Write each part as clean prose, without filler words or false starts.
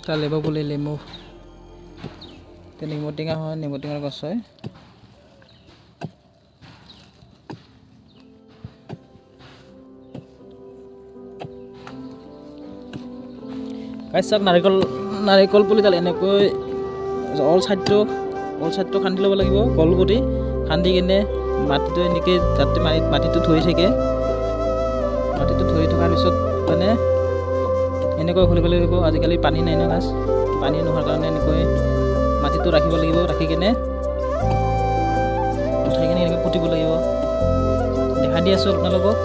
তাৰ লেবু পুলি নেমু টেঙা হয়, নেমু টেঙাৰ গছ হয়। গাইছ চাওক নাৰিকল পুলিডাল এনেকৈ অল চাইডটো খান্দি ল'ব লাগিব, গল কৰি খান্দি কিনে মাটিটো এনেকৈ যাতে মাটিটো ধৰি থাকে। মাটিটো ধৰি থকাৰ পিছত মানে এনেকৈ খুলিব লাগিব। আজিকালি পানী নাই ন গাছ, পানী নোহোৱাৰ কাৰণে এনেকৈ মাটিটো ৰাখিব লাগিব। ৰাখি কিনে উঠাই কিনে এনেকৈ পুতিব লাগিব। দেখাই দি আছোঁ আপোনালোকক।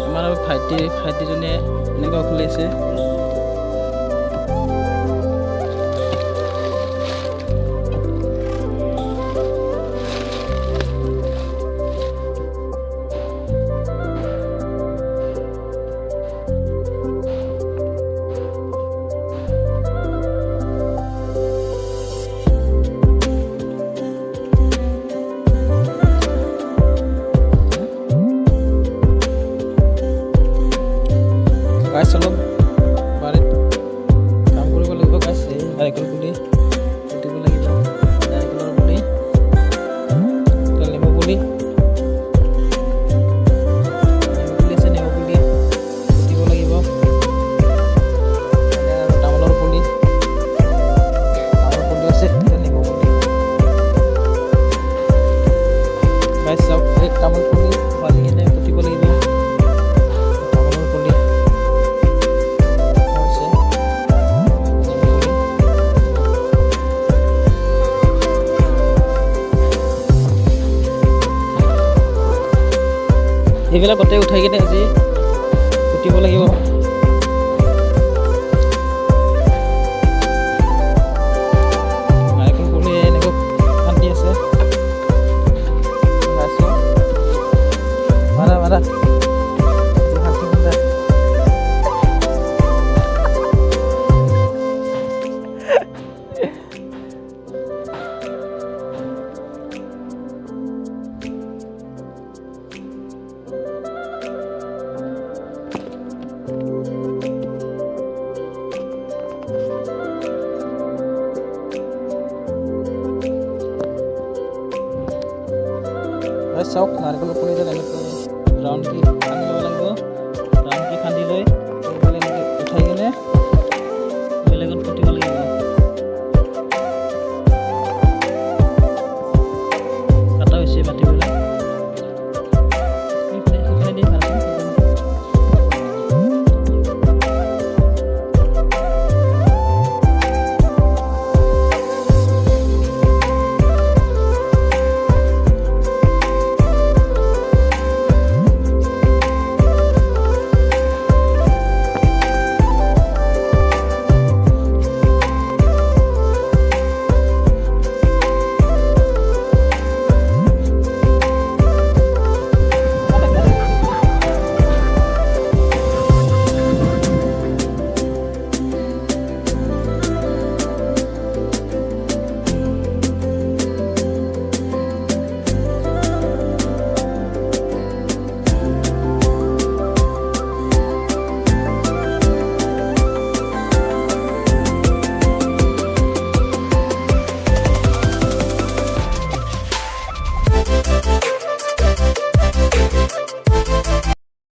আমাৰ ভাইটিজনে এনেকুৱা খুলিছে। গাছ অলপ বাৰীত কাম কৰিব লাগিব। গাছ নাৰিকল পুলি পুতিব লাগিব, নাৰিকলৰ পুলি, নেমু পুলি আছে, নেমু পুলি পুতিব লাগিব। আৰু তামোলৰ পুলি আছে, নেমু পুলি। গাছ চাওক, এই তামোল পুলি পাৰি কিনে পুতিব লাগিব। এইবিলাক গোটেই উঠাই কিনে আজি পুতিব লাগিব। নাৰিকল পুলি এনেকৈ খান্দি আছে। মাৰা চাওক, নাৰিকলৰ পুলিডাল এনেকৈ ৰাউণ্ডকৈ খান্দি ল'ব লাগিব। ৰাউণ্ডকৈ খান্দি লৈ